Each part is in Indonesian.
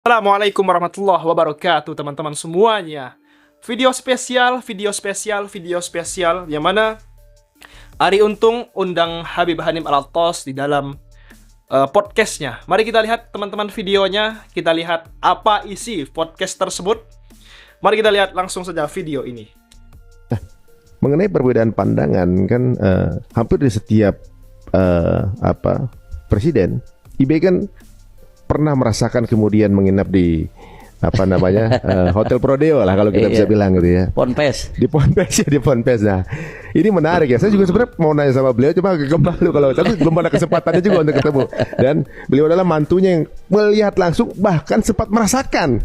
Assalamualaikum warahmatullahi wabarakatuh, teman-teman semuanya. Video spesial yang mana Ari Untung undang Habib Hanim Alatos di dalam podcastnya. Mari kita lihat teman-teman videonya. Kita lihat apa isi podcast tersebut. Mari kita lihat langsung saja video ini. Mengenai perbedaan pandangan kan hampir di setiap presiden, IB kan pernah merasakan kemudian menginap di Hotel Prodeo lah kalau kita bisa bilang gitu ya. Ponpes. Di Ponpes. Nah, ini menarik ya. Saya juga sebenarnya mau nanya sama beliau, coba kembali kalau tapi belum ada kesempatannya juga untuk ketemu. Dan beliau adalah mantunya yang melihat langsung, bahkan sempat merasakan.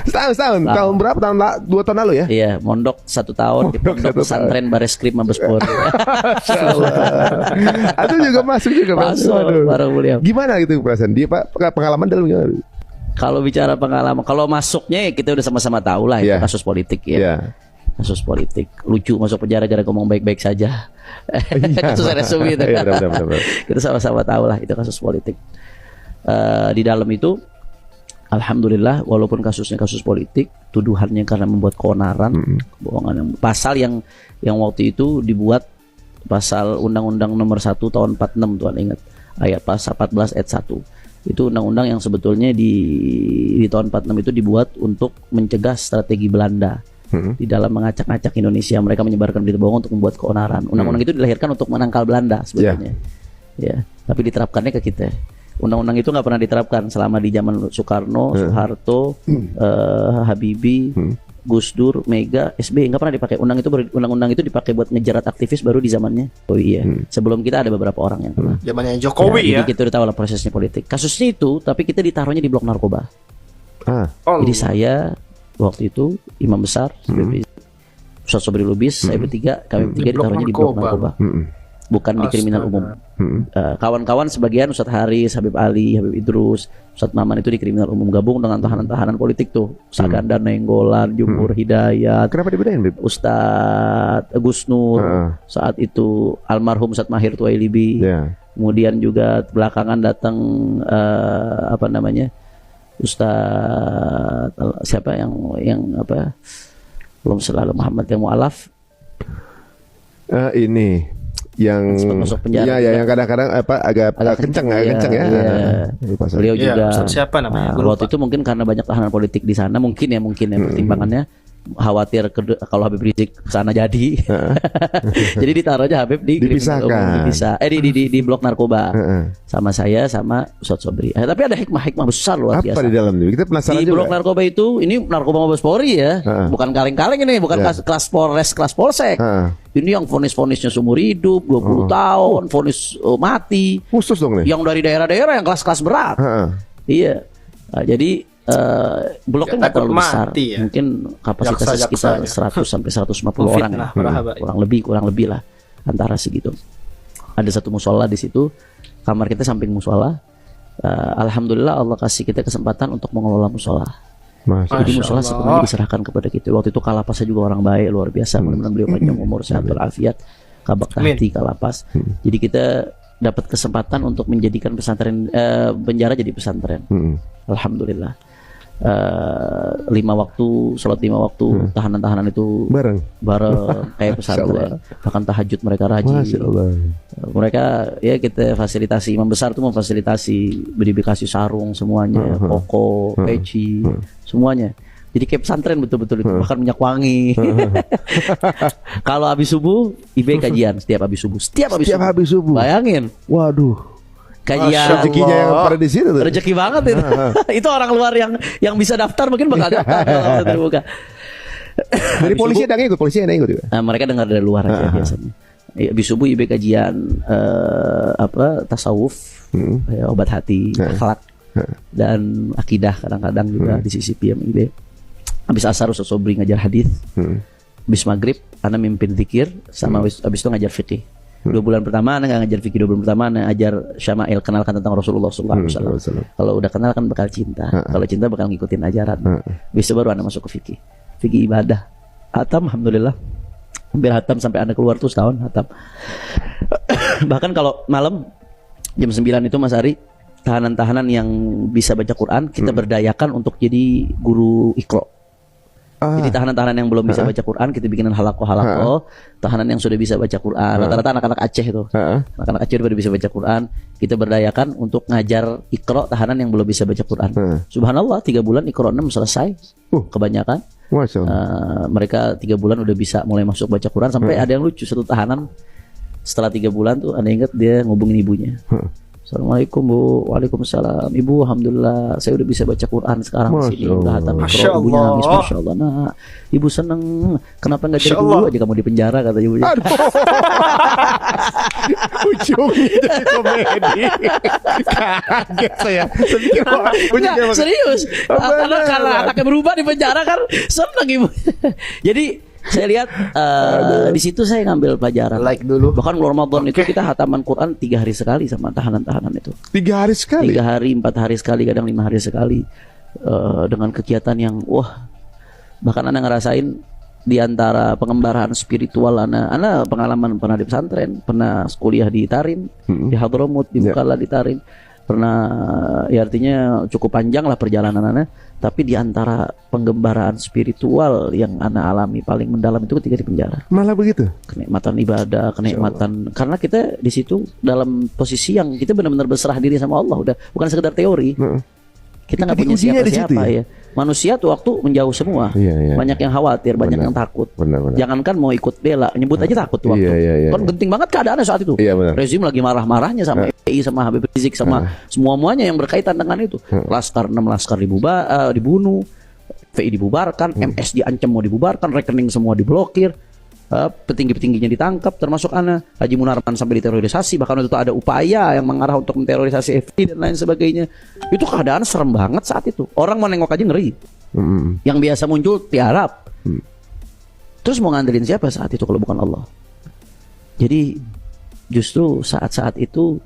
Setahun. Tahun berapa? Dua tahun lalu ya? Iya, mondok 1 tahun di pondok pesantren Bareskrim Mabes Polri. Itu juga masuk. Baru beliau. Gimana gitu perasaan dia, Pak? Pengalaman dalam gimana? Kalau bicara pengalaman, kalau masuknya ya kita udah sama-sama tahu lah itu kasus politik ya. Kasus politik. Lucu masuk penjara gara ngomong baik-baik saja. Kasus RSUI itu. Benar. Kita sama-sama tahu lah itu kasus politik. Di dalam itu alhamdulillah walaupun kasusnya kasus politik, tuduhannya karena membuat keonaran, kebohongan yang pasal yang waktu itu dibuat pasal Undang-Undang Nomor 1 tahun 46 Tuhan ingat. Ayat pasal 14 ayat 1. Itu undang-undang yang sebetulnya di tahun 46 itu dibuat untuk mencegah strategi Belanda di dalam mengacak-acak Indonesia. Mereka menyebarkan berita bohong untuk membuat keonaran. Undang-undang itu dilahirkan untuk menangkal Belanda sebetulnya. Ya, tapi diterapkannya ke kita. Undang-undang itu nggak pernah diterapkan selama di zaman Soekarno, Soeharto, Habibie, Gus Dur, Mega, SBY nggak pernah dipakai. Undang-undang itu dipakai buat ngejerat aktivis baru di zamannya. Oh iya, sebelum kita ada beberapa orang yang pernah. Zamannya Jokowi ya. Jadi kita udah tahu lah prosesnya politik. Kasusnya itu, tapi kita ditaruhnya di blok narkoba. Jadi saya waktu itu imam besar, Ustaz Sobri Lubis, saya bertiga, kami bertiga ditaruhnya di blok narkoba. Bukan di kriminal umum. Kawan-kawan sebagian Ustadz Haris, Habib Ali, Habib Idrus, Ustadz Maman itu di kriminal umum, gabung dengan tahanan-tahanan politik tuh. Saganda Nenggolan, Jumhur Hidayat. Kenapa dibedain, Bib? Ustadz Gus Nur, saat itu almarhum Ustadz Mahir Tuwailibi. Kemudian juga belakangan datang Ustadz siapa yang belum selalu Muhammad yang mualaf. Ini yang masuk penjara yang kadang-kadang agak kenceng ya. Beliau juga siapa namanya? Waktu itu mungkin karena banyak tahanan politik di sana, mungkin ya pertimbangannya khawatir kalau Habib Rizik kesana jadi. Jadi ditaruhnya Habib di di blok narkoba. Sama saya sama Ustadz Sobri. Tapi ada hikmah besar luar biasa. Apa di dalam itu? Kita penasaran di blok narkoba itu, ini narkoba Mabes Polri ya. Bukan kaleng-kaleng ini, bukan kelas Polres, kelas Polsek. Ini yang vonis-vonisnya seumur hidup, 20 tahun, vonis mati. Khusus dong nih. Yang dari daerah-daerah yang kelas-kelas berat. Iya. Jadi bloknya nggak terlalu besar, ya? Mungkin kapasitasnya sekitar 100 sampai 150 orang lah, kurang lebih lah antara segitu. Ada satu musola di situ, kamar kita samping musola. Alhamdulillah Allah kasih kita kesempatan untuk mengelola musola. Jadi musola sepenuhnya diserahkan kepada kita. Waktu itu Kalapasnya juga orang baik luar biasa. Mudah-mudahan beliau panjang umur, sehat walafiat, kabak tahti Kalapas. Jadi kita dapat kesempatan untuk menjadikan pesantren penjara jadi pesantren. Alhamdulillah. 5 waktu, sholat 5 waktu, tahanan-tahanan itu bareng kayak pesantren. Bahkan tahajud mereka rajin. Mereka ya kita fasilitasi, imam besar itu memfasilitasi, dikasih sarung semuanya, koko, peci, semuanya. Jadi kayak pesantren betul-betul itu, bahkan minyak wangi. Kalau habis subuh, IB kajian setiap habis subuh. Bayangin. Waduh. Kajian rezekinya yang pada di situ tuh. Rezeki banget itu. Itu orang luar yang bisa daftar mungkin bakal daftar kalau terbuka. Dari polisi ada yang ikut juga. Mereka dengar dari luar aja biasanya. Habis subuh IB kajian tasawuf, obat hati, akhlak dan akidah kadang-kadang juga disisipi sama IB. Habis asar Ustaz Sobri ngajar hadis. Habis maghrib ana mimpin zikir sama habis itu ngajar fikih. 2 bulan pertama Anda nggak ngajar fikih, 2 bulan pertama Anda ngajar syama'il, kenalkan tentang Rasulullah SAW. Kalau udah kenal kan bakal cinta, kalau cinta bakal ngikutin ajaran. Bisa baru Anda masuk ke fikih ibadah. Hatam, alhamdulillah, hampir hatam sampai Anda keluar tuh setahun hatam. Bahkan kalau malam jam 9 itu Mas Ari tahanan-tahanan yang bisa baca Quran kita berdayakan untuk jadi guru Iqra. Jadi tahanan-tahanan yang belum bisa baca Quran kita bikin halaqah. Tahanan yang sudah bisa baca Quran, rata-rata anak-anak Aceh itu. Anak-anak Aceh udah bisa baca Quran, kita berdayakan untuk ngajar Iqra tahanan yang belum bisa baca Quran. Subhanallah 3 bulan Iqra 6 selesai. Kebanyakan. Mereka 3 bulan udah bisa mulai masuk baca Quran sampai ada yang lucu, satu tahanan setelah 3 bulan tuh ada ingat dia ngubungin ibunya. Assalamualaikum Bu. Waalaikumsalam. Ibu, alhamdulillah saya udah bisa baca Quran sekarang di sini. Udah hatam Iqra. Ibunya nangis, Masya Allah. Nah, ibu seneng. Kenapa nggak jadi dulu aja kamu di penjara, kata ibunya. Ujungnya jadi komedi. Kaget saya. Serius. Karena anaknya berubah di penjara kan seneng ibu. Jadi saya lihat di situ saya ngambil pelajaran. Like dulu. Bahkan Ramadan itu kita hataman Quran 3 hari sekali sama tahanan-tahanan itu. 3 hari sekali. 3 hari, 4 hari sekali, kadang 5 hari sekali. Dengan kegiatan yang bahkan Ana ngerasain di antara pengembaraan spiritual Ana pengalaman pernah di pesantren, pernah kuliah di Tarim, di Hadramut, di Bukala di Tarim. Pernah, ya artinya cukup panjang lah perjalanan Ana. Tapi di antara penggembaraan spiritual yang Ana alami paling mendalam itu ketika di penjara. Malah begitu? Kenikmatan ibadah, kenikmatan, karena kita di situ dalam posisi yang kita benar-benar berserah diri sama Allah, udah bukan sekedar teori. Kita nggak punya siapa-siapa ya. Manusia tuh waktu menjauh semua. Banyak yang khawatir, banyak yang takut. Jangankan mau ikut bela, nyebut aja takut tuh waktu. Kan genting banget keadaannya saat itu. Rezim lagi marah-marahnya sama FPI, sama Habib Rizik, sama semua-muanya yang berkaitan dengan itu. Laskar 6 laskar dibunuh, FPI dibubarkan, MS diancam mau dibubarkan, rekening semua diblokir. Petinggi-petingginya ditangkap, termasuk Ana Haji Munarman sampai diterorisasi. Bahkan waktu itu ada upaya yang mengarah untuk menterorisasi FPI dan lain sebagainya. Itu keadaan serem banget saat itu. Orang mau nengok aja ngeri. Yang biasa muncul tiarap. Terus mau ngandelin siapa saat itu kalau bukan Allah? Jadi justru saat-saat itu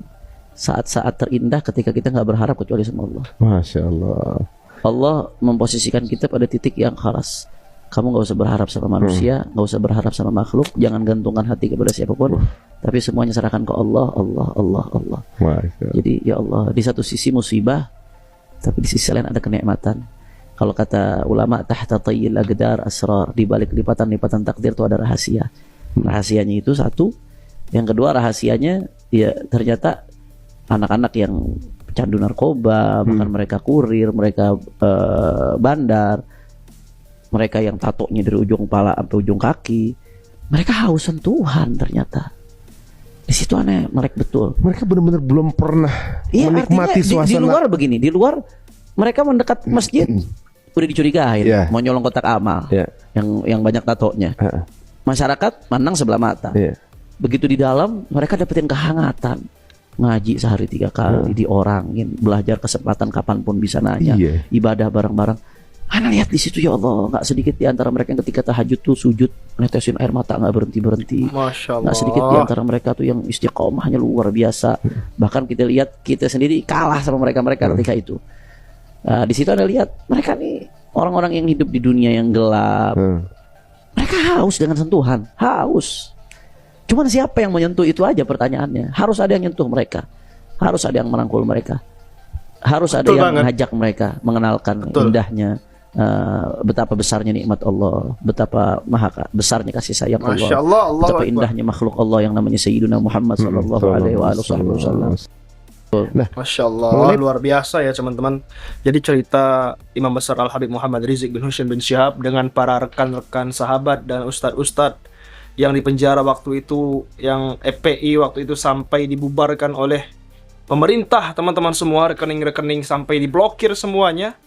saat-saat terindah ketika kita nggak berharap kecuali sama Allah. Masya Allah. Allah memposisikan kita pada titik yang khalas. Kamu gak usah berharap sama manusia, gak usah berharap sama makhluk, jangan gantungkan hati kepada siapapun, tapi semuanya serahkan ke Allah, Allah, Allah, Allah. Jadi ya Allah, di satu sisi musibah, tapi di sisi lain ada kenikmatan. Kalau kata ulama, tahta tayyil agdar asrar, di balik lipatan-lipatan takdir itu ada rahasia. Rahasianya itu satu, yang kedua rahasianya ya ternyata anak-anak yang pecandu narkoba, bahkan mereka kurir, mereka bandar, mereka yang tatonya dari ujung kepala sampai ujung kaki, mereka haus sentuhan ternyata. Di situ aneh, melek betul. Mereka benar-benar belum pernah menikmati suasana. Di luar begini, di luar mereka mendekat masjid udah dicurigain, mau nyolong kotak amal, yang banyak tatonya. Masyarakat mandang sebelah mata. Begitu di dalam, mereka dapetin kehangatan. Ngaji sehari 3 kali, diorangin, belajar kesempatan kapanpun bisa nanya, ibadah bareng-bareng. Ana lihat di situ ya Allah, nggak sedikit di antara mereka yang ketika tahajud tuh sujud netesin air mata nggak berhenti. Masya Allah. Nggak sedikit di antara mereka tuh yang istiqomahnya luar biasa. Bahkan kita lihat kita sendiri kalah sama mereka ketika itu. Di situ Anda lihat mereka nih orang-orang yang hidup di dunia yang gelap. Mereka haus dengan sentuhan, haus. Cuman siapa yang menyentuh itu aja pertanyaannya. Harus ada yang nyentuh mereka, harus ada yang merangkul mereka, harus ada yang mengajak mereka, mengenalkan indahnya. Betapa besarnya nikmat Allah, betapa maha besarnya kasih sayang Allah, betapa indahnya makhluk Allah yang namanya Sayyiduna Muhammad sallallahu alaihi wasallam. Masya Allah, luar biasa ya teman-teman. Jadi cerita Imam Besar Al Habib Muhammad Rizik bin Husain bin Syihab dengan para rekan-rekan sahabat dan ustadz-ustadz yang dipenjara waktu itu, yang FPI waktu itu sampai dibubarkan oleh pemerintah, teman-teman semua, rekening-rekening sampai diblokir semuanya.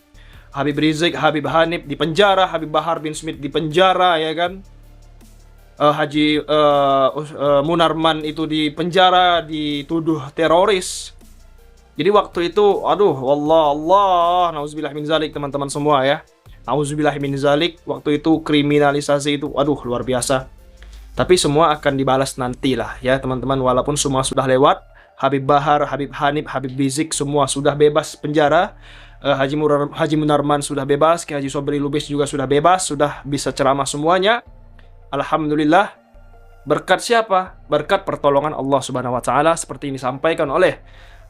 Habib Rizik, Habib Hanif di penjara, Habib Bahar bin Smith di penjara, ya kan? Haji Munarman itu di penjara dituduh teroris. Jadi waktu itu, aduh, wallah, nauzubillah min zalik teman-teman semua ya. Nauzubillah min zalik, waktu itu kriminalisasi itu, aduh, luar biasa. Tapi semua akan dibalas nantilah ya teman-teman, walaupun semua sudah lewat. Habib Bahar, Habib Hanif, Habib Rizik semua sudah bebas penjara. Haji Munarman sudah bebas, Haji Sobri Lubis juga sudah bebas, sudah bisa ceramah semuanya. Alhamdulillah. Berkat siapa? Berkat pertolongan Allah Subhanahu wa taala seperti ini disampaikan oleh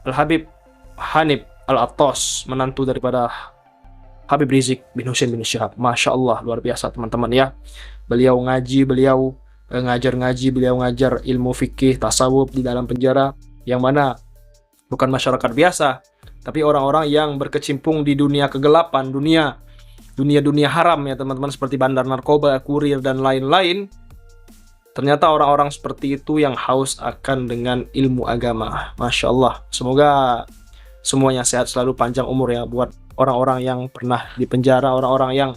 Al Habib Hanif Al-Attas, menantu daripada Habib Rizik bin Husain bin Syihab. Masya Allah, luar biasa teman-teman ya. Beliau ngaji, beliau ngajar ngaji, beliau ngajar ilmu fikih, tasawuf di dalam penjara, yang mana bukan masyarakat biasa, tapi orang-orang yang berkecimpung di dunia kegelapan, dunia haram ya teman-teman, seperti bandar narkoba, kurir, dan lain-lain. Ternyata orang-orang seperti itu yang haus akan dengan ilmu agama. Masya Allah. Semoga semuanya sehat selalu, panjang umur ya buat orang-orang yang pernah di penjara, orang-orang yang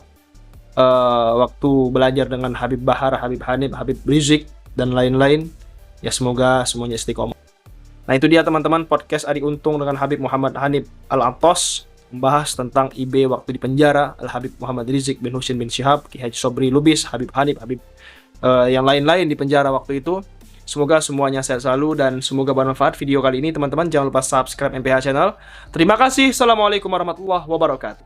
waktu belajar dengan Habib Bahar, Habib Hanif, Habib Rizik, dan lain-lain. Ya semoga semuanya istiqomah. Nah itu dia teman-teman, podcast Ari Untung dengan Habib Muhammad Hanif Al-Attas, membahas tentang IB waktu di penjara, Al-Habib Muhammad Rizik bin Husain bin Syihab, Ki Haji Sobri Lubis, Habib Hanif, Habib yang lain-lain di penjara waktu itu. Semoga semuanya sehat selalu dan semoga bermanfaat video kali ini teman-teman. Jangan lupa subscribe MPH Channel. Terima kasih. Assalamualaikum warahmatullahi wabarakatuh.